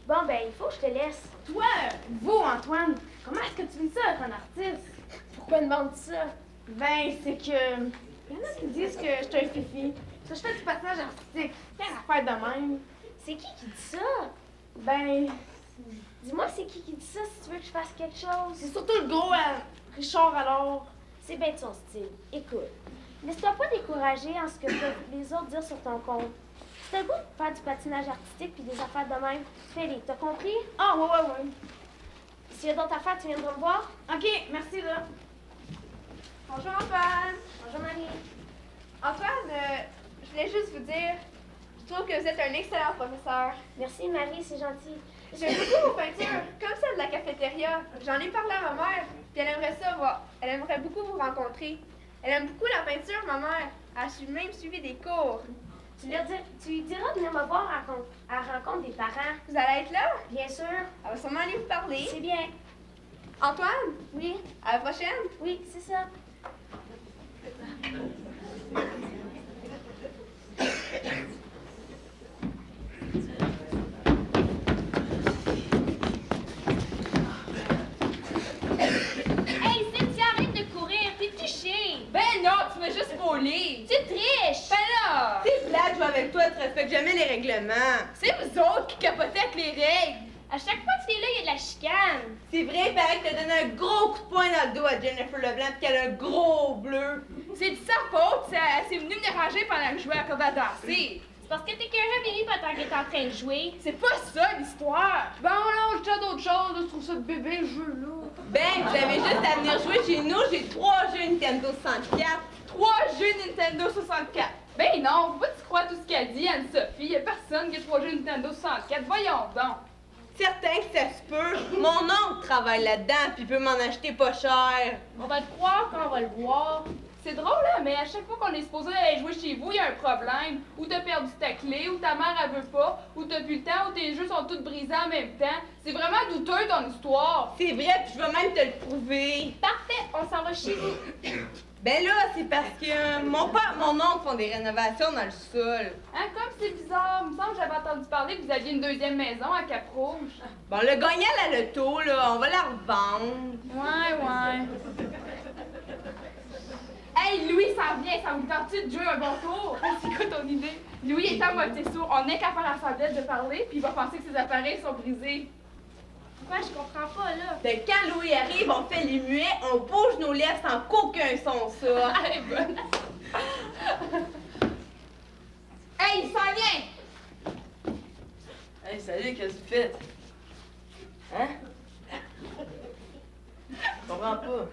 Bon, ben, il faut que je te laisse. Toi, vous, Antoine, comment est-ce que tu vis ça être un artiste? Pourquoi me demandes ça? Ben, c'est que... Il y en a qui disent que je suis un fifi. Que je fais du patinage artistique. Quelle affaire de même. C'est qui dit ça? Ben, Dis-moi, c'est qui dit ça si tu veux que je fasse quelque chose? c'est surtout le gros Richard alors. C'est bien de son style. Écoute, laisse-toi pas décourager en ce que peuvent les autres dire sur ton compte. Si t'as le goût de faire du patinage artistique puis des affaires de même, fais-les. T'as compris? Ah, ouais. S'il y a d'autres affaires, tu viendras me voir? OK, merci, là. Bonjour, Antoine. Bonjour, Marie. Antoine, je voulais juste vous dire, je trouve que vous êtes un excellent professeur. Merci, Marie, c'est gentil. J'aime beaucoup vos peintures, comme celle de la cafétéria. J'en ai parlé à ma mère, puis elle aimerait ça voir. Elle aimerait beaucoup vous rencontrer. Elle aime beaucoup la peinture, ma mère. Elle a même suivi des cours. Tu lui diras de venir me voir à la rencontre des parents. Vous allez être là? Bien sûr. Elle va sûrement aller vous parler. C'est bien. Antoine, Oui, à la prochaine. oui, c'est ça. Hey, Cynthia, arrête de courir, t'es touchée! Ben non, tu m'as juste volé! Tu triches! Ben là! C'est plate, jouer avec toi, tu respectes jamais les règlements. C'est vous autres qui capotez avec les règles! À chaque fois que t'es là, il y a de la chicane! C'est vrai, il paraît que t'as donné un gros coup de poing dans le dos à Jennifer Leblanc pis qu'elle a un gros bleu. C'est de sa faute, elle s'est venue me déranger pendant que je jouais à la corde à danser! C'est parce que t'es qu'un bébé pendant que t'es en train de jouer. C'est pas ça l'histoire! Ben non, je tiens d'autres choses, là, je trouve ça de bébé, le jeu, là. Ben, vous avez juste à venir jouer chez nous, j'ai 3 jeux Nintendo 64. 3 jeux Nintendo 64! Ben non, faut pas que tu crois tout ce qu'elle dit, Anne-Sophie. Y'a personne qui a 3 jeux Nintendo 64. Voyons donc! Certain que ça se peut. Mon oncle travaille là-dedans pis peut m'en acheter pas cher. On va le croire quand on va le voir. C'est drôle, hein, mais à chaque fois qu'on est supposé aller jouer chez vous, il y a un problème. Ou t'as perdu ta clé, ou ta mère elle veut pas, ou t'as plus le temps, ou tes jeux sont tous brisés en même temps. C'est vraiment douteux ton histoire. C'est vrai pis je vais même te le prouver. Parfait, on s'en va chez vous. Ben là, c'est parce que mon père et mon oncle font des rénovations dans le sol. Hein, comme c'est bizarre. Il me semble que j'avais entendu parler que vous aviez une deuxième maison à Cap-Rouge. Bon, le gagnant à la loto, là, on va la revendre. Ouais. Hey, Louis s'en vient, ça vous tente-tu de jouer un bon tour? C'est quoi ton idée? Louis est à moitié sourd, on n'est qu'à faire la semblette de parler, puis il va penser que ses appareils sont brisés. Pourquoi je comprends pas, là? Ben, quand Louis arrive, on fait les muets, on bouge nos lèvres sans qu'aucun son ça. Elle est bonne. Hey, il s'en vient! Hey, salut, qu'est-ce que vous faites? Hein? Je comprends pas.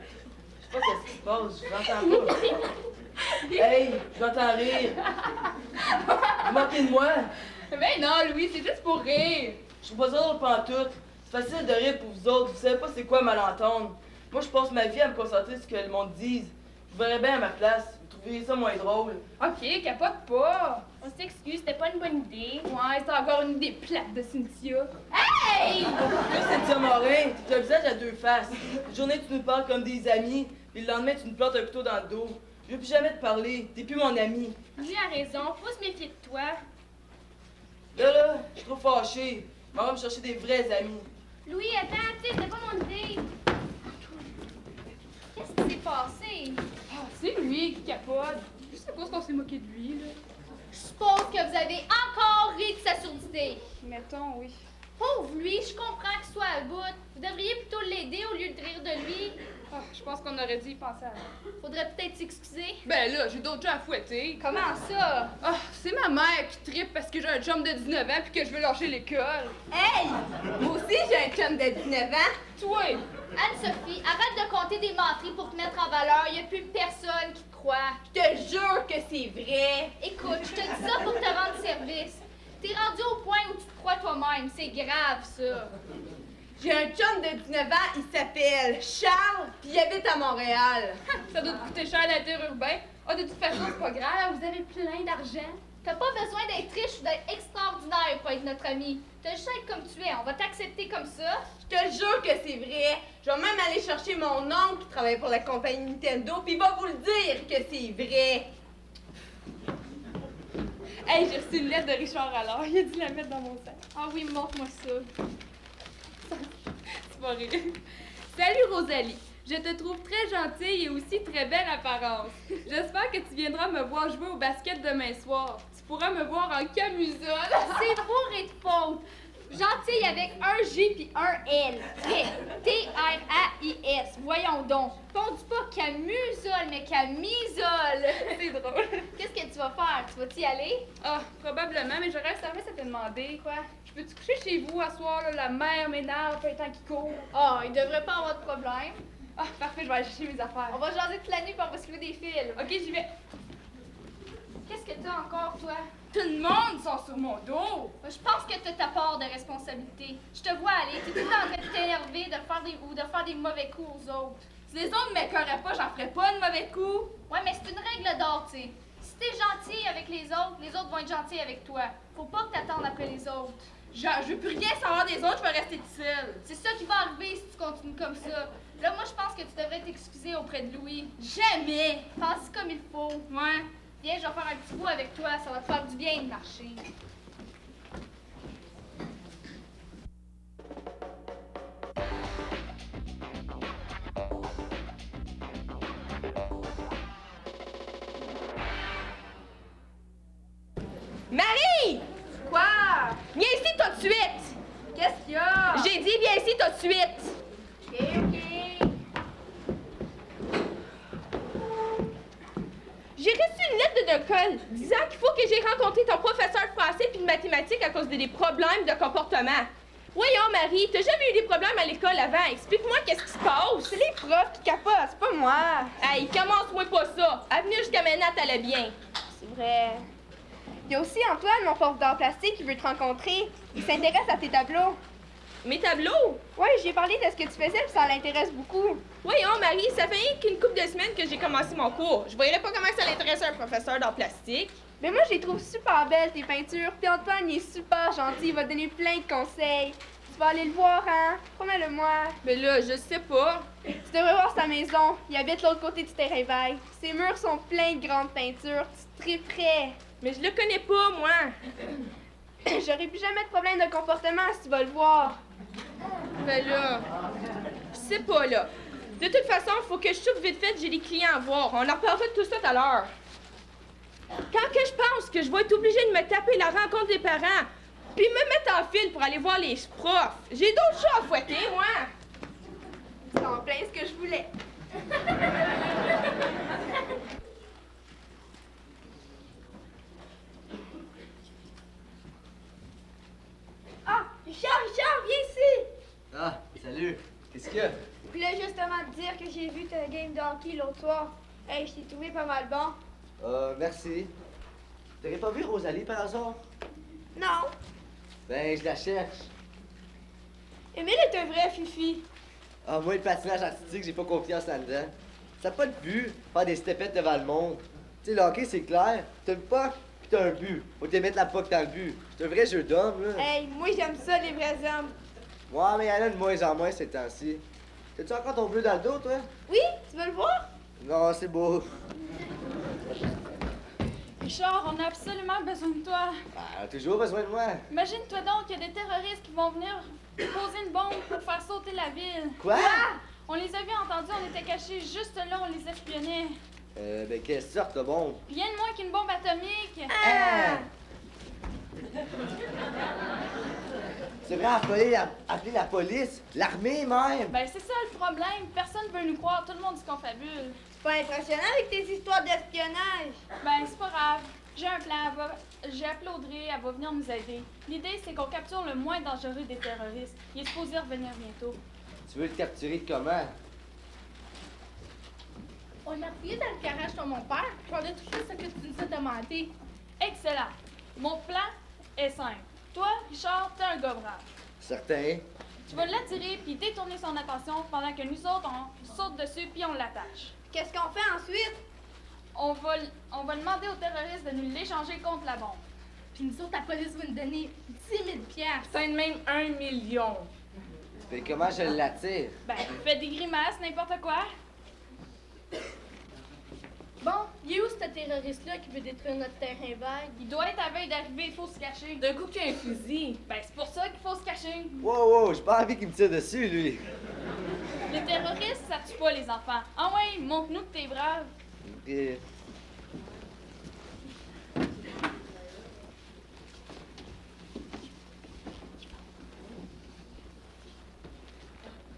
Je sais pas qu'est-ce qui se passe, je l'entends pas. Hey, je l'entends rire. Vous moquez de moi? Ben non, Louis, c'est juste pour rire. Je trouve pas ça drôle pantoute. C'est facile de rire pour vous autres, vous savez pas c'est quoi malentendre. Moi, je passe ma vie à me concentrer sur ce que le monde dise. Je verrais bien à ma place, vous trouveriez ça moins drôle. Ok, capote pas. On s'excuse, c'était pas une bonne idée. Ouais, c'est encore une idée plate de Cynthia. Hey! Toi, Cynthia Morin, t'as un visage à 2 faces. Une journée, tu nous parles comme des amis, puis le lendemain, tu nous plantes un couteau dans le dos. Je veux plus jamais te parler, t'es plus mon ami. Lui a raison, faut se méfier de toi. Là, je suis trop fâché. On va me chercher des vrais amis. Louis, attends, tu sais, c'était pas mon idée. Qu'est-ce qui s'est passé? Ah, c'est lui qui capote. Je sais pas ce qu'on s'est moqué de lui, là. Je suppose que vous avez encore ri de sa surdité. Mettons, oui. Pauvre lui, je comprends qu'il soit à bout. Vous devriez plutôt l'aider au lieu de rire de lui. Ah, je pense qu'on aurait dû y penser avant. Faudrait peut-être s'excuser. Ben là, j'ai d'autres gens à fouetter. Comment ça? Ah, c'est ma mère qui trippe parce que j'ai un chum de 19 ans puis que je veux lâcher l'école. Hey! Moi aussi, j'ai un chum de 19 ans. Toi! Anne-Sophie, arrête de compter des menteries pour te mettre en valeur. Y a plus personne qui te croit. Je te jure que c'est vrai. Écoute, je te dis ça pour te rendre service. T'es rendu au point où tu te crois toi-même. C'est grave, ça. J'ai un chum de 19 ans, il s'appelle Charles, puis il habite à Montréal. Ça doit te coûter cher l'interurbain. Ah, de toute façon, c'est pas grave, vous avez plein d'argent. T'as pas besoin d'être riche ou d'être extraordinaire pour être notre ami. T'as juste à être comme tu es. On va t'accepter comme ça. Je te jure que c'est vrai. Je vais même aller chercher mon oncle qui travaille pour la compagnie Nintendo, puis il va vous le dire que c'est vrai. Hey, j'ai reçu une lettre de Richard alors. Il a dû la mettre dans mon sac. Ah oui, montre-moi ça. C'est pas rire. Salut Rosalie. Je te trouve très gentille et aussi très belle apparence. J'espère que tu viendras me voir jouer au basket demain soir. Tu pourras me voir en camisole. C'est bourré de faute. Gentille avec un G puis un L. T-R-A-I-S. Voyons donc. On dit pas camisole, mais camisole. C'est drôle. Qu'est-ce que tu vas faire? Tu vas-y aller? Ah, probablement, mais j'aurais un service à te demander. Quoi? Je peux-tu coucher chez vous à soir, là? La mère m'énerve, fait le temps qui court. Ah, il devrait pas avoir de problème. Ah, parfait, je vais aller chercher mes affaires. On va jaser toute la nuit puis on va suivre des films. Ok, j'y vais. Qu'est-ce que t'as encore, toi? Tout le monde sont sur mon dos. Je pense que t'as ta part de responsabilité. Je te vois aller, t'es tout le temps en train de t'énerver de faire des mauvais coups aux autres. Si les autres ne m'écœuraient pas, j'en ferais pas de mauvais coups. Ouais, mais c'est une règle d'or, tu sais. Si t'es gentil avec les autres vont être gentils avec toi. Faut pas que t'attendes après les autres. Genre, je veux plus rien savoir des autres, je vais rester toute seule. C'est ça qui va arriver si tu continues comme ça. Là, moi, je pense que tu devrais t'excuser auprès de Louis. Jamais. Pense comme il faut. Ouais. Viens, je vais faire un petit bout avec toi. Ça va te faire du bien de marcher. Marie! Quoi? Viens ici tout de suite! Qu'est-ce qu'il y a? J'ai dit, viens ici tout de suite! Ok, ok. J'ai reçu une lettre de l'école disant qu'il faut que j'ai rencontré ton professeur de français puis de mathématiques à cause des problèmes de comportement. Voyons, Marie, t'as jamais eu des problèmes à l'école avant. Explique-moi qu'est-ce qui se passe. C'est les profs qui capotent, c'est pas moi. Hey, commence-moi pas ça. Avenue jusqu'à maintenant, t'allais bien. C'est vrai. Il y a aussi Antoine, mon prof d'art plastique, qui veut te rencontrer. Il s'intéresse à tes tableaux. Mes tableaux? Ouais, j'ai parlé de ce que tu faisais, puis ça l'intéresse beaucoup. Voyons, Marie, ça fait rien qu'une couple de semaines que j'ai commencé mon cours. Je voyais pas comment ça l'intéresser un professeur d'art plastique. Mais moi, je les trouve super belles, tes peintures. Puis Antoine, il est super gentil, il va te donner plein de conseils. Tu vas aller le voir, hein? Promets-le-moi. Mais là, je sais pas. Tu devrais voir sa maison. Il habite l'autre côté du terrain vague. Ses murs sont pleins de grandes peintures. Tu triperais. Mais je le connais pas, moi. J'aurai plus jamais de problème de comportement si tu vas le voir. Ben là, je sais pas, là. De toute façon, faut que je soupe vite fait, j'ai des clients à voir. On en reparlera de tout ça tout à l'heure. Quand que je pense que je vais être obligée de me taper la rencontre des parents, puis me mettre en file pour aller voir les profs, j'ai d'autres chats à fouetter, moi. C'est en plein ce que je voulais. Ah, Richard, viens ici! Ah, salut. Qu'est-ce qu'il y a? Je voulais justement te dire que j'ai vu ta game de hockey l'autre soir. Hey, je t'ai trouvé pas mal bon. Merci. T'aurais pas vu Rosalie par hasard? Non, Ben, je la cherche. Émile est un vrai fifi. Ah, moi, le patinage artistique, j'ai pas confiance là-dedans. Ça n'a pas de but, faire des stepettes devant le monde. Tu sais, le hockey, c'est clair. T'as le puck, pis t'as un but. Faut te mettre la puck dans le but. C'est un vrai jeu d'homme, là. Hey, moi j'aime ça, les vrais hommes. Ouais, mais il y en a de moins en moins ces temps-ci. T'as-tu encore ton bleu dans le dos, toi? Oui, tu veux le voir? Non, c'est beau. Richard, on a absolument besoin de toi. Ah, elle a toujours besoin de moi. Imagine-toi donc qu'il y a des terroristes qui vont venir poser une bombe pour faire sauter la ville. Quoi? On les a vus entendus, on était cachés juste là, on les espionnait. Ben, quelle sorte de bombe? Rien de moins qu'une bombe atomique. Ah! C'est vrai, appeler la police, l'armée même. Ben c'est ça le problème, personne veut nous croire, tout le monde dit qu'on fabule. C'est pas impressionnant avec tes histoires d'espionnage. Ben c'est pas grave, j'ai un plan, j'ai appelé Audrey, elle va venir nous aider. L'idée c'est qu'on capture le moins dangereux des terroristes. Il est supposé revenir bientôt. Tu veux le capturer comment? On a fouillé dans le garage de mon père, puis on a touché ce que tu nous as demandé. Excellent. Mon plan est simple. Toi, Richard, t'es un gars brave. Certain. Tu vas l'attirer puis détourner son attention pendant que nous autres, on saute dessus puis on l'attache. Qu'est-ce qu'on fait ensuite? On va demander aux terroristes de nous l'échanger contre la bombe. Puis nous autres, la police va nous donner 10 000 piastres. C'est même 1 million. Mais comment je l'attire? Ben, fais des grimaces, n'importe quoi. Bon, il est où ce terroriste-là qui veut détruire notre terrain vague? Il doit être à veille d'arriver, il faut se cacher. D'un coup qu'il y a un fusil. Ben, c'est pour ça qu'il faut se cacher. Wow, j'ai pas envie qu'il me tire dessus, lui. Les terroristes, ça tue pas les enfants. Ah ouais, montre-nous que t'es brave. Et...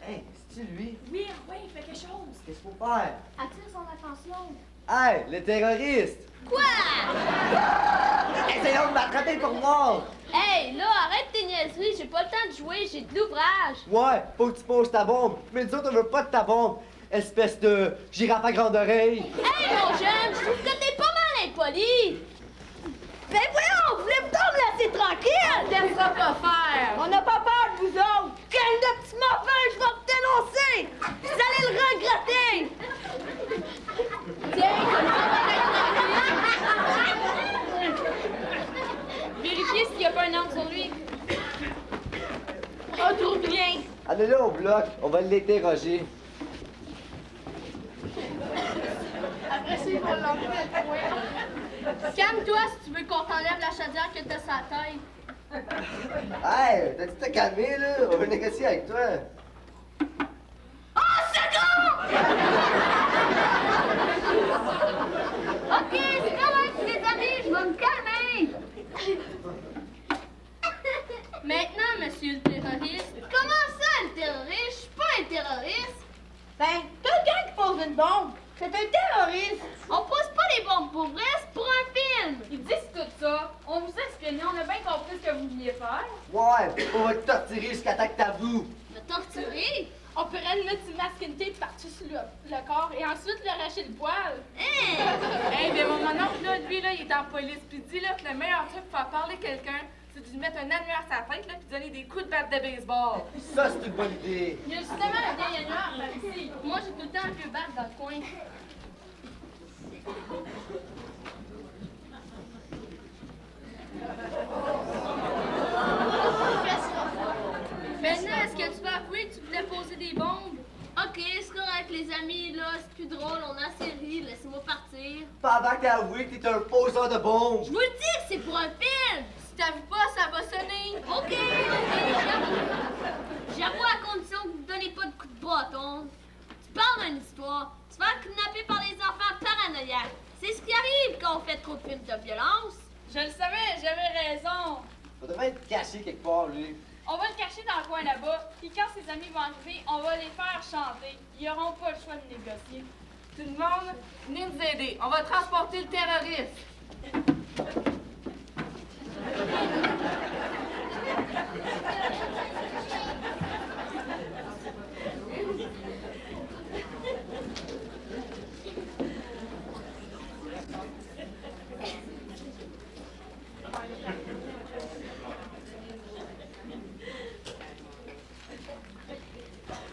Hey, c'est-tu lui? Oui, ouais, fais quelque chose. Qu'est-ce qu'il faut faire? Attire son attention. Hey, le terroriste! Quoi? Essayons de m'attraper pour mort! Hey, là, arrête tes niaiseries, j'ai pas le temps de jouer, j'ai de l'ouvrage. Ouais, faut que tu poses ta bombe. Mais nous autres, on veut pas de ta bombe. Espèce de girafe à grande oreille. Hey, mon jeune, je trouve que t'es pas mal impoli. Ben voyons, voulez-vous donc me laisser tranquille? Laisse ça pas faire! On n'a pas peur de vous autres. Quel de petits morveux, je vais vous dénoncer. Vous allez le regretter. Tiens, comme ça, Vérifiez s'il n'y a pas un arme sur lui. on trouve rien! Allez-le au bloc, on va l'interroger. Après ça, ils vont l'enlever à toi. Calme-toi si tu veux qu'on t'enlève la chaudière que t'as sur la tête. Hey, t'as-tu te calmer, là? On veut négocier avec toi. OK, c'est correct, les amis, je vais me calmer. Maintenant, monsieur le terroriste. Comment ça, le terroriste? Je suis pas un terroriste. Ben, quelqu'un qui pose une bombe, c'est un terroriste. On pose pas les bombes pour vrai, c'est pour un film. Ils disent tout ça. On vous a espionné, on a bien compris ce que vous vouliez faire. Ouais, on va te torturer jusqu'à temps que t'avoues. Me torturer? On pourrait le mettre une masculinité par-dessus le corps et ensuite lui arracher le poil. Hein? Hey, mais mon oncle, là, lui, là, il est en police. Puis il dit là, que le meilleur truc pour faire parler quelqu'un, c'est de lui mettre un annuaire sur la tête, là, puis de donner des coups de batte de baseball. Ça, c'est une bonne idée. Il y a justement un vieil annuaire par ici. Moi, j'ai tout le temps un vieux bat dans le coin. Maintenant, est-ce que tu vas avouer que tu voulais poser des bombes? OK, c'est correct, les amis, là, c'est plus drôle, on a assez ri, laissez-moi partir. Pas avant que t'aies avoué que t'es un poseur de bombes. Je vous le dis que c'est pour un film. Si t'avoues pas, ça va sonner. OK, j'avoue. J'avoue à condition que vous ne donnez pas de coups de bâton. Tu parles d'une histoire. Tu vas être kidnappé par des enfants paranoïaques. C'est ce qui arrive quand on fait trop de films de violence. Je le savais, j'avais raison. Ça devrait être caché quelque part, lui. On va le cacher dans le coin là-bas, puis quand ses amis vont arriver, on va les faire chanter. Ils n'auront pas le choix de négocier. Tout le monde, venez nous aider. On va transporter le terroriste.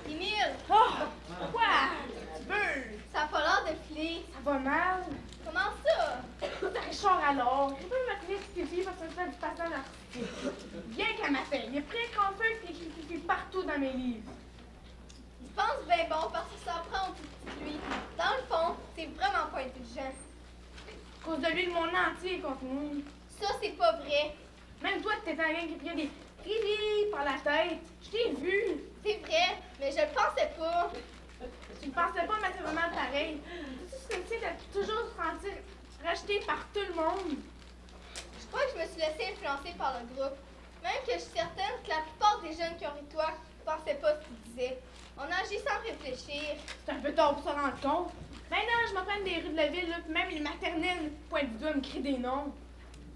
Émile, Quoi? ça a pas l'air de filer. Ça va mal. Comment ça? Richard alors, il peut me tenir ce qu'il parce que ça fait du passage artistique. Bien qu'à matin, il est prêt qu'on fait qu'il fait partout dans mes livres. Je pense bien bon parce que ça prend au tout petit lui. Dans le fond, c'est vraiment pas intelligent. À cause de lui, le monde entier est contre nous. Ça, c'est pas vrai. Même toi, t'étais un gars qui priait des riri par la tête. Je t'ai vu. C'est vrai, mais je le pensais pas. Tu ne pensais pas, mais c'est vraiment pareil. Tu sais ce que c'est de toujours se sentir rejeté par tout le monde. Je crois que je me suis laissée influencer par le groupe. Même que je suis certaine que la plupart des jeunes qui ont ri de toi ne pensaient pas ce qu'ils disaient. On agit sans réfléchir. C'est un peu tard pour se rendre compte. Maintenant, je m'apprends des rues de la ville, là, puis même les maternelles pointent du doigt me crient des noms.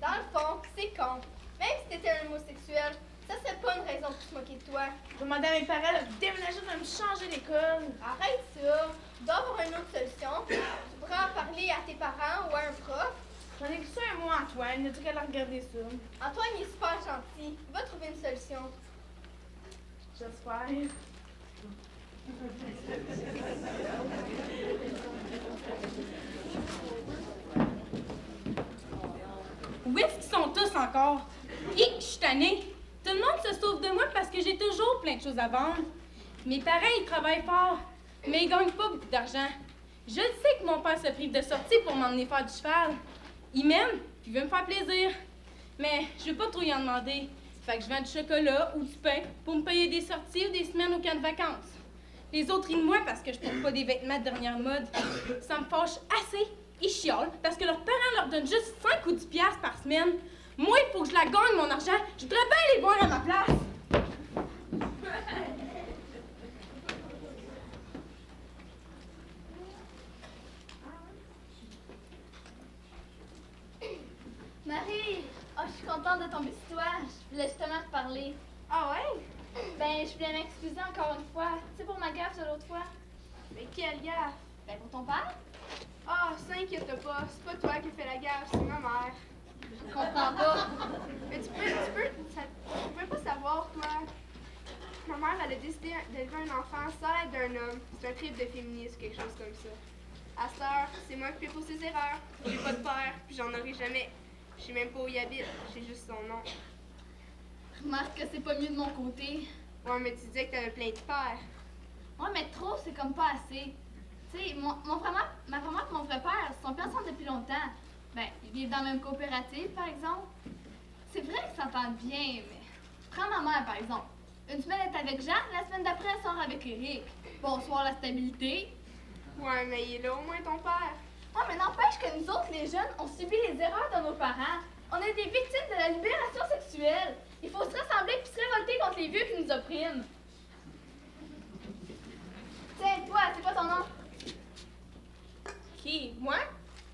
Dans le fond, c'est con. Même si t'étais un homosexuel, ça serait pas une raison pour se moquer de toi. Je demandais à mes parents de déménager, de me changer d'école. Arrête ça. Tu dois avoir une autre solution. Tu pourrais en parler à tes parents ou à un prof. J'en ai glissé un mot à Antoine, il a dit qu'elle a regardé ça. Antoine il est super gentil. Il va trouver une solution. J'espère. Où est-ce qu'ils sont tous encore? Hic, je suis tannée. Tout le monde se sauve de moi parce que j'ai toujours plein de choses à vendre. Mes parents, ils travaillent fort, mais ils gagnent pas beaucoup d'argent. Je le sais que mon père se prive de sortie pour m'emmener faire du cheval. Il m'aime, puis il veut me faire plaisir. Mais je veux pas trop y en demander. Fait que je vends du chocolat ou du pain pour me payer des sorties ou des semaines au camp de vacances. Les autres rient de moi parce que je porte pas des vêtements de dernière mode. Ça me fâche assez. Ils chiolent parce que leurs parents leur donnent juste 5 ou 10 piastres par semaine. Moi, il faut que je la gagne, mon argent. Je voudrais bien les voir à ma place. Marie! Oh, je suis contente de tomber sur toi. Je voulais justement te parler. Ah ouais? Ben, je voulais m'excuser encore une fois. Tu sais, pour ma gaffe de l'autre fois. Mais quelle gaffe? Ben, pour ton père. Ah, s'inquiète pas, c'est pas toi qui as fait la gaffe, c'est ma mère. Je comprends pas. Mais tu peux pas savoir, toi. Ma mère, elle a décidé d'élever un enfant sans l'aide d'un homme. C'est un trip de féminisme, quelque chose comme ça. À cette heure, c'est moi qui paie pour ses erreurs. J'ai pas de père, puis j'en aurai jamais. Je sais même pas où il habite, j'ai juste son nom. Remarque que c'est pas mieux de mon côté. Ouais, mais tu disais que t'avais plein de pères. Ouais, mais trop, c'est comme pas assez. Tu sais, ma grand-mère et mon vrai père sont plus ensemble depuis longtemps. Ben, ils vivent dans la même coopérative, par exemple. C'est vrai qu'ils s'entendent bien, mais... Prends ma mère, par exemple. Une semaine, elle est avec Jean, la semaine d'après, elle sort avec Eric. Bonsoir, la stabilité. Ouais, mais il est là au moins ton père. Ouais, mais n'empêche que nous autres, les jeunes, on subit les erreurs de nos parents. On est des victimes de la libération sexuelle. Il faut se rassembler puis se révolter contre les vieux qui nous oppriment. Tiens, toi, c'est quoi ton nom? Qui? Moi?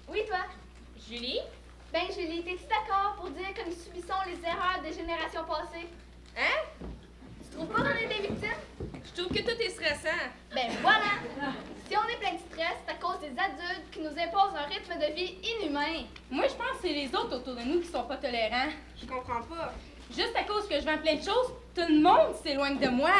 Oui, toi. Julie? Ben, Julie, t'es-tu d'accord pour dire que nous subissons les erreurs des générations passées? Hein? Tu trouves pas qu'on est des victimes? Je trouve que tout est stressant. Ben voilà! Si on est plein de stress, c'est à cause des adultes qui nous imposent un rythme de vie inhumain. Moi, je pense que c'est les autres autour de nous qui sont pas tolérants. Je comprends pas. Juste à cause que je vends plein de choses, tout le monde s'éloigne de moi.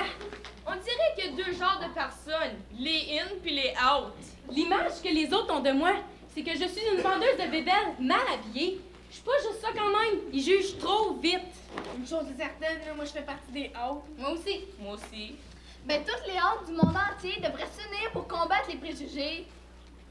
On dirait qu'il y a deux genres de personnes, les in puis les out. L'image que les autres ont de moi, c'est que je suis une vendeuse de bébelles mal habillée. Je suis pas juste ça quand même, ils jugent trop vite. Une chose est certaine, là, moi je fais partie des out. Moi aussi. Moi aussi. Ben, toutes les hôtes du monde entier devraient s'unir pour combattre les préjugés.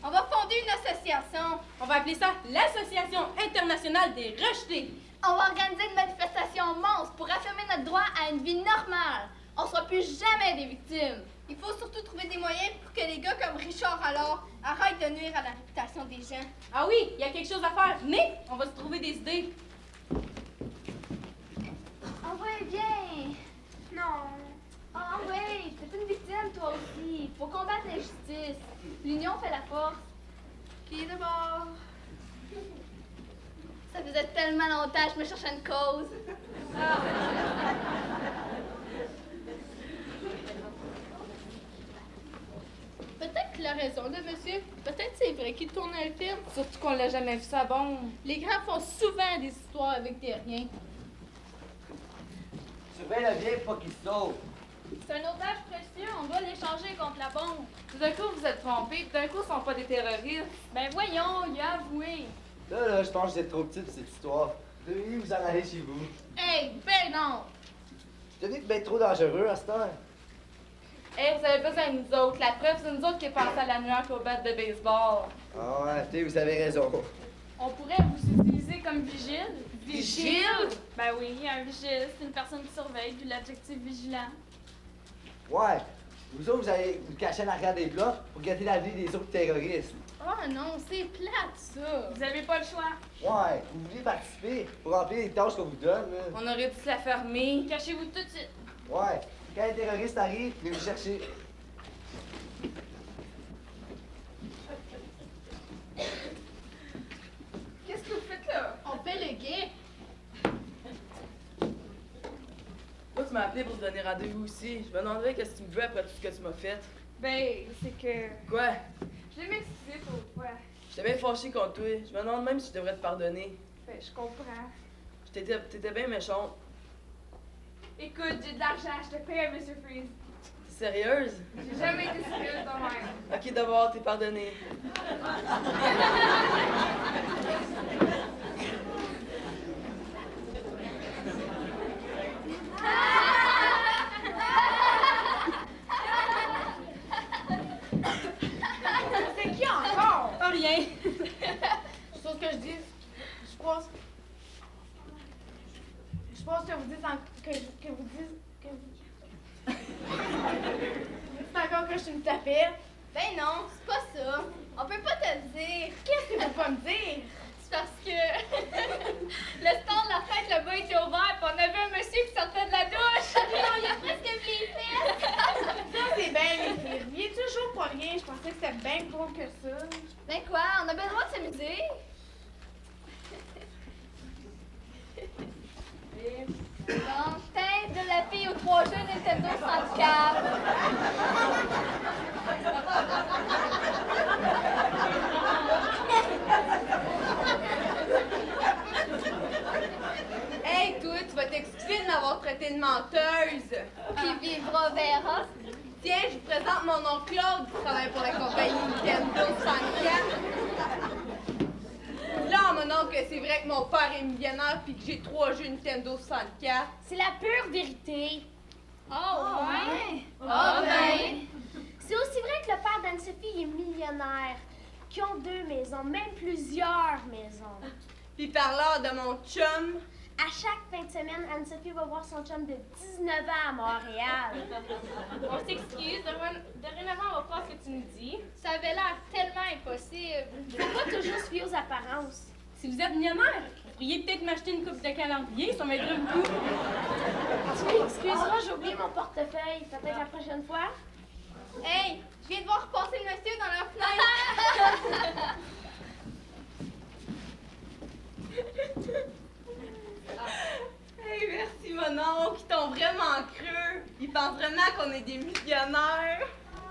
On va fonder une association. On va appeler ça l'Association internationale des rejetés. On va organiser une manifestation monstre pour affirmer notre droit à une vie normale. On sera plus jamais des victimes. Il faut surtout trouver des moyens pour que les gars comme Richard alors arrêtent de nuire à la réputation des gens. Ah oui, il y a quelque chose à faire. Venez, on va se trouver des idées. Ah ouais, viens. Non. Ah ouais, t'es une victime toi aussi. Faut combattre l'injustice. L'union fait la force. Qui est d'abord? Ça faisait tellement longtemps que je me cherchais une cause. Peut-être qu'il a raison, le monsieur. Peut-être c'est vrai qu'il tournait un film. Surtout qu'on l'a jamais vu ça bon. Les grands font souvent des histoires avec des riens. Surveille le bien pour pas qu'il se sauve. C'est un otage précieux, on doit l'échanger contre la bombe. Tout d'un coup, vous êtes trompés, puis d'un coup, ils sont pas des terroristes. Ben voyons, il a avoué. Là, je pense que vous êtes trop petit pour cette histoire. Vous devriez vous en aller chez vous. Hey, ben non! C'est devenu bien trop dangereux à cette heure. Hey, vous avez besoin de nous autres. La preuve, c'est nous autres qui pensons à la nuance au bat de baseball. Ah ouais, tu sais, vous avez raison. On pourrait vous utiliser comme vigile. Vigile? Ben oui, un vigile, c'est une personne qui surveille, d'où l'adjectif vigilant. Ouais. Vous autres, vous allez vous cacher en arrière des blocs pour gâter la vie des autres terroristes. Oh non, c'est plate ça. Vous avez pas le choix. Ouais, vous voulez participer pour remplir les tâches qu'on vous donne, là. On aurait dû se la fermer. Cachez-vous tout de suite. Ouais. Quand les terroristes arrivent, venez vous chercher. Qu'est-ce que vous faites là? On fait le guet. Toi, tu m'as appelé pour te donner rendez-vous aussi. Je me demandais qu'est-ce que tu me veux après tout ce que tu m'as fait. Ben, c'est que. Quoi? Je l'ai m'excuser pour l'autre fois. J'étais bien fâché contre toi. Je me demande même si je devrais te pardonner. Ben, je comprends. T'étais bien méchante. Écoute, j'ai de l'argent, je te paye à Mr. Freeze. T'es sérieuse? J'ai jamais été sérieuse de même. Ok, d'abord, t'es pardonné. C'est qui en moi je suis une tapette. Ben non, c'est pas ça. On peut pas te le dire. Qu'est-ce que tu veux pas me dire? C'est parce que le stand de la fête là-bas était ouvert, puis on avait un monsieur qui sortait de la douche. On y a presque vu les fesses. Ça, c'est bien les filles. Il est toujours pas rien. Je pensais que c'était bien plus drôle que ça. Ben quoi, on a bien le droit de s'amuser. Bon, tête de la fille aux 3 jeux Nintendo 64. Hey, toi, tu vas t'excuser de m'avoir traité de menteuse. Qui vivra verra. Tiens, je vous présente mon oncle Claude qui travaille pour la compagnie Nintendo 64. Là, mon oncle, c'est vrai que mon père est millionnaire puis que j'ai 3 jeux Nintendo 64. C'est la pure vérité. Oh, ouais. Oh, ben. C'est aussi vrai que le père d'Anne-Sophie est millionnaire, qui ont 2 maisons, même plusieurs maisons. Puis parlant de mon chum, À chaque fin de semaine, Anne-Sophie va voir son chum de 19 ans à Montréal. On s'excuse. Dorénavant, on va croire ce que tu nous dis. Ça avait l'air tellement impossible. Faut pas toujours se fier aux apparences. Si vous êtes millionnaire, vous pourriez peut-être m'acheter une coupe de calendrier, ça m'aiderait beaucoup. Tu m'excuseras, j'ai oublié mon portefeuille. Peut-être la prochaine fois. Hey, je viens de voir passer le monsieur dans la fenêtre. hey, merci mon oncle, ils t'ont vraiment cru. Ils pensent vraiment qu'on est des millionnaires.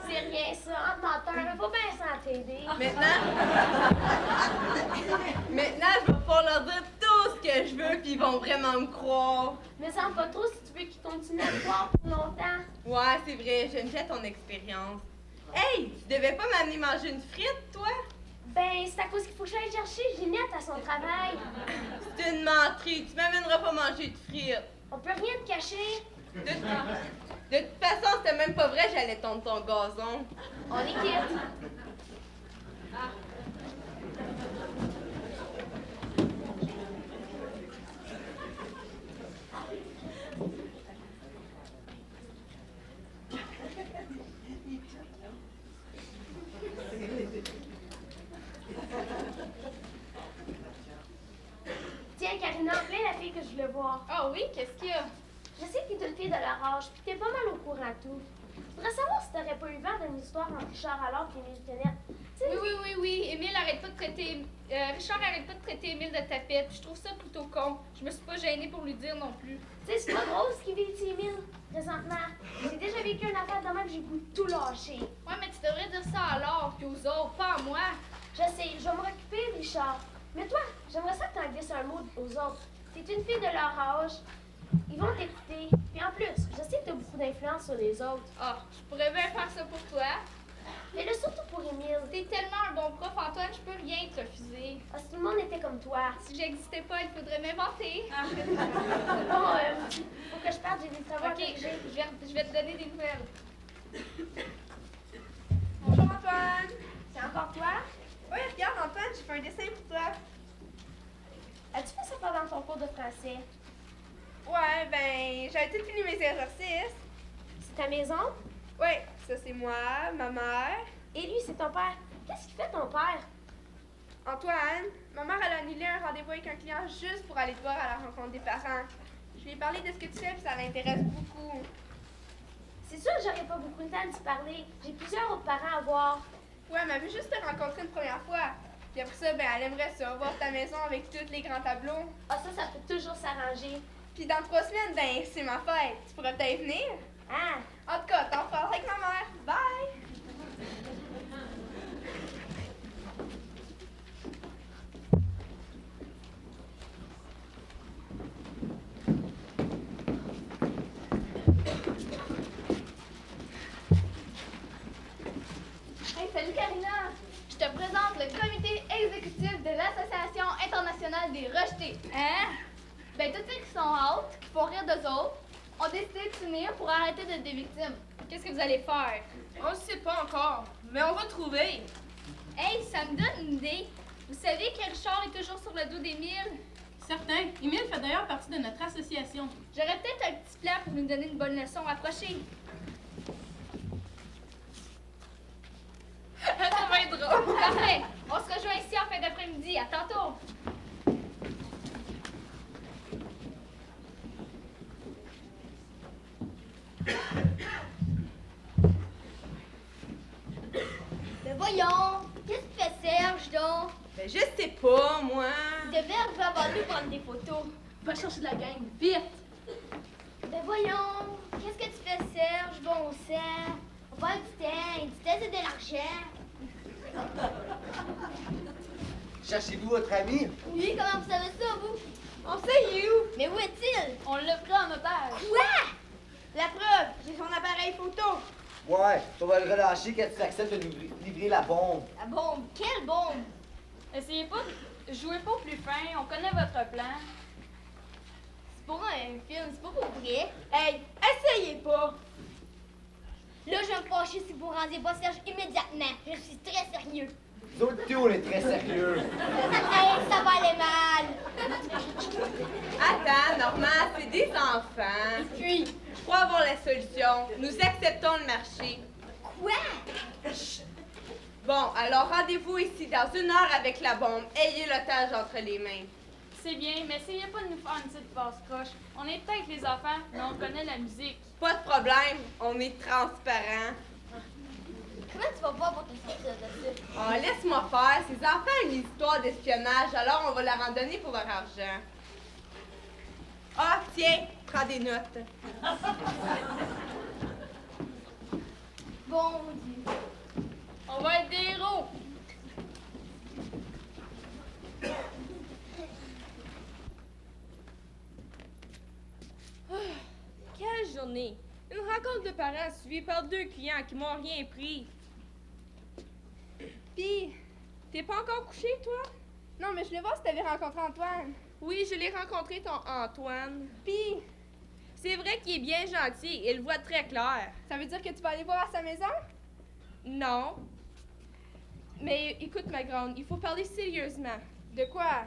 C'est rien ça, menteur. Faut bien s'en t'aider. Maintenant, je vais pouvoir leur dire tout ce que je veux, puis ils vont vraiment me croire. Mais ça pas trop si tu veux qu'ils continuent à te croire pour longtemps. Ouais, c'est vrai, j'aime bien ton expérience. Hey, tu devais pas m'amener manger une frite, toi? Ben, c'est à cause qu'il faut que j'aille chercher Ginette à son travail. C'est une menterie, tu m'amèneras pas manger de frites. On peut rien te cacher. De toute façon, c'était même pas vrai, j'allais tondre ton gazon. On est quitte. Tiens, Karina, appelez la fille que je voulais voir. Ah oui, qu'est-ce qu'il y a? Je sais que t'es une fille de leur âge, puis t'es pas mal au courant de tout. Je voudrais savoir si t'aurais pas eu vent d'une histoire entre Richard Allard et Émile Tenette. Tu sais, Oui. Émile arrête pas de traiter. Richard arrête pas de traiter Émile de tapette. Je trouve ça plutôt con. Je me suis pas gênée pour lui dire non plus. tu sais, c'est pas drôle ce qu'il vit ici, Émile, présentement. J'ai déjà vécu une affaire de même, j'ai le goût de tout lâcher. Ouais, mais tu devrais dire ça à Laure puis aux autres, pas à moi. Je sais, je vais me m'occuper de Richard. Mais toi, j'aimerais ça que t'en glisses un mot aux autres. T'es une fille de leur âge. Ils vont t'écouter. Puis en plus, je sais que t'as beaucoup d'influence sur les autres. Ah, je pourrais bien faire ça pour toi. Fais-le surtout pour Émile. T'es tellement un bon prof, Antoine, je peux rien te refuser. Ah, si tout le monde était comme toi. Si j'existais pas, il faudrait m'inventer. Bon, faut que je parte, j'ai des travaux à Ok, corriger. je vais te donner des nouvelles. Bonjour Antoine! C'est encore toi? Oui, regarde Antoine, j'ai fait un dessin pour toi. As-tu fait ça pendant ton cours de français? Ouais, ben, j'avais tout fini mes exercices. C'est ta maison? Oui, ça c'est moi, ma mère. Et lui, c'est ton père. Qu'est-ce qu'il fait ton père? Antoine, ma mère elle a annulé un rendez-vous avec un client juste pour aller te voir à la rencontre des parents. Je lui ai parlé de ce que tu fais, puis ça l'intéresse beaucoup. C'est sûr que j'aurais pas beaucoup de temps de te parler. J'ai plusieurs autres parents à voir. Ouais, elle m'avait juste te rencontré une première fois. Puis après ça, ben, elle aimerait ça, voir ta maison avec tous les grands tableaux. Ah, ça peut toujours s'arranger. Puis dans 3 semaines, ben, c'est ma fête. Tu pourrais peut-être venir? Ah, En tout cas, t'en parleras avec ma mère. Bye! Hey, salut Karina! Je te présente le comité exécutif de l'Association internationale des rejetés. Hein? Ben, tous ceux qui sont out, qui font rire d'eux autres, ont décidé de s'unir pour arrêter d'être des victimes. Qu'est-ce que vous allez faire? On le sait pas encore, mais on va trouver. Hey, ça me donne une idée. Vous savez que Richard est toujours sur le dos d'Émile? Certain. Émile fait d'ailleurs partie de notre association. J'aurais peut-être un petit plan pour nous donner une bonne leçon. Approchez. Ça va être drôle. Parfait. On se rejoint ici en fin d'après-midi. À tantôt. Ben voyons, qu'est-ce que tu fais, Serge, donc? Ben, je sais pas, moi. Tu devais arriver avant nous prendre des photos. Va chercher de la gang, vite! Ben voyons, qu'est-ce que tu fais, Serge? Bon sang, on parle du temps, du temps, c'est de l'argent. Cherchez-vous votre ami? Oui, comment vous savez ça, vous? On sait, il est où? Mais où est-il? On l'a pris en otage. Quoi? La preuve, j'ai son appareil photo. Ouais, on va le relâcher quand tu acceptes de nous livrer la bombe. La bombe, quelle bombe? Essayez pas de jouer pas plus fin, on connaît votre plan. C'est pour un film, c'est pas pour vrai. Hey, essayez pas. Là, je vais me fâcher si vous rendiez pas Serge immédiatement. Je suis très sérieux. Nous autres, tout, on est très sérieux. Hey, ça va aller mal. Attends, Normand, c'est des enfants. Puis, Je crois avoir la solution. Nous acceptons le marché. Quoi? Bon, alors rendez-vous ici dans 1 heure avec la bombe. Ayez l'otage entre les mains. C'est bien, mais essayez pas de nous faire une petite passe-croche. On est peut-être les enfants, mais on connaît la musique. Pas de problème, on est transparent. Comment tu vas voir pour te sortir de ça? Oh, laisse-moi faire. Ces enfants ont une histoire d'espionnage, alors on va leur en donner pour leur argent. Ah, tiens, prends des notes. Bon Dieu. On va être des héros. Quelle journée! Une rencontre de parents suivie par 2 clients qui m'ont rien pris. Pis, t'es pas encore couché, toi? non, mais je voulais voir si t'avais rencontré Antoine. Oui, je l'ai rencontré, ton Antoine. Puis, C'est vrai qu'il est bien gentil, il voit très clair. ça veut dire que tu vas aller voir à sa maison? Non. Mais écoute, ma grande, il faut parler sérieusement. De quoi?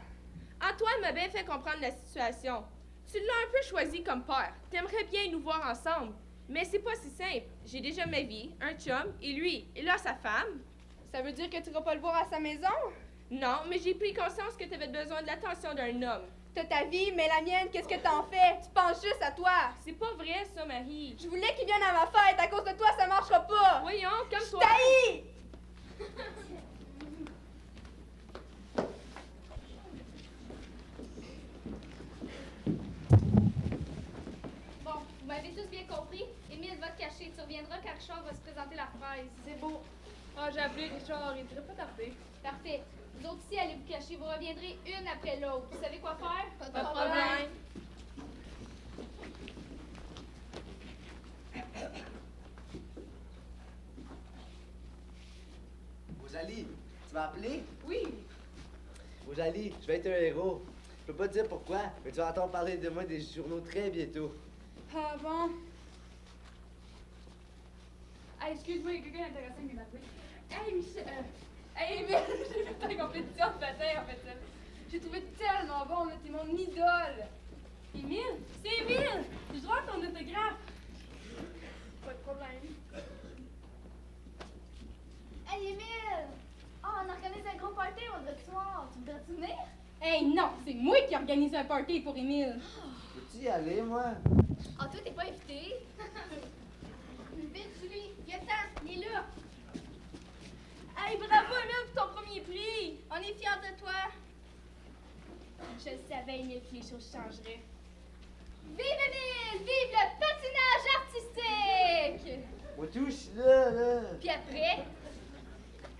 Antoine m'a bien fait comprendre la situation. Tu l'as un peu choisi comme père. T'aimerais bien nous voir ensemble. Mais c'est pas si simple. J'ai déjà ma vie, un chum, et lui, il a sa femme. Ça veut dire que tu vas pas le voir à sa maison? Non, mais j'ai pris conscience que t'avais besoin de l'attention d'un homme. T'as ta vie, mais la mienne, qu'est-ce que t'en fais? Tu penses juste à toi. C'est pas vrai, ça, Marie. Je voulais qu'il vienne à ma fête. À cause de toi, ça marchera pas. Voyons, comme toi. Taï! Bon, vous m'avez tous bien compris. Émile va te cacher. Tu reviendras quand Richard va se présenter la fraise. C'est beau. Ah, j'ai appelé Richard, il devrait pas tarder. Parfait. Vous autres ici, allez vous cacher. Vous reviendrez une après l'autre. Vous savez quoi faire? Pas de problème. Rosalie, tu m'as appelé? Oui. Rosalie, je vais être un héros. Je peux pas te dire pourquoi, mais tu vas entendre parler de moi des journaux très bientôt. Ah bon? Ah, excuse-moi, il y a quelqu'un d'intéressant qui m'a appelé. Hey, Michel. Hey, Emile, j'ai fait ta compétition ce matin, en fait. J'ai trouvé tellement bon, là, t'es mon idole. Emile? C'est Emile! Je dois ton autographe. Pas de problème. Hey, Émile! Oh, on organise un gros party vendredi soir. Tu voudrais-tu venir? Hey, non, c'est moi qui organise un party pour Emile. Peux-tu y aller, moi? Ah, toi, t'es pas invité? Vite, Julie, viens ten, il est là. Hey, bravo, Emile, pour ton premier prix! On est fiers de toi. Je le savais, Émile, que les choses changeraient. Vive Émile! Vive le patinage artistique! Moi tout, je suis là. Puis après,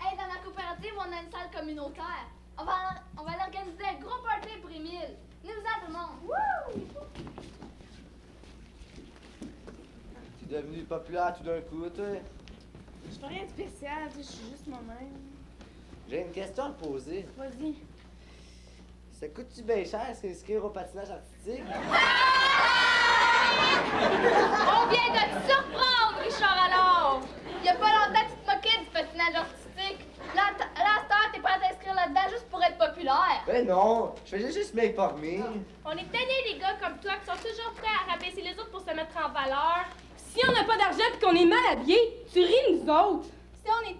hey, dans la coopérative, on a une salle communautaire. On va l'organiser un gros party pour Émile. Nous-en, tout le monde. Wouh! Tu es devenu populaire tout d'un coup, toi. Je fais rien de spécial, je suis juste moi-même. J'ai une question à te poser. Vas-y. Ça coûte-tu bien cher s'inscrire au patinage artistique? On vient de te surprendre, Richard, alors! Il y a pas longtemps, tu te moquais du patinage artistique. Là, à cette heure, t'es prêt à t'inscrire là-dedans juste pour être populaire. Ben non, je faisais juste m'informer. On est tannés, les gars comme toi, qui sont toujours prêts à rabaisser les autres pour se mettre en valeur. Si on n'a pas d'argent et qu'on est mal habillés, tu ris nous autres. Si on est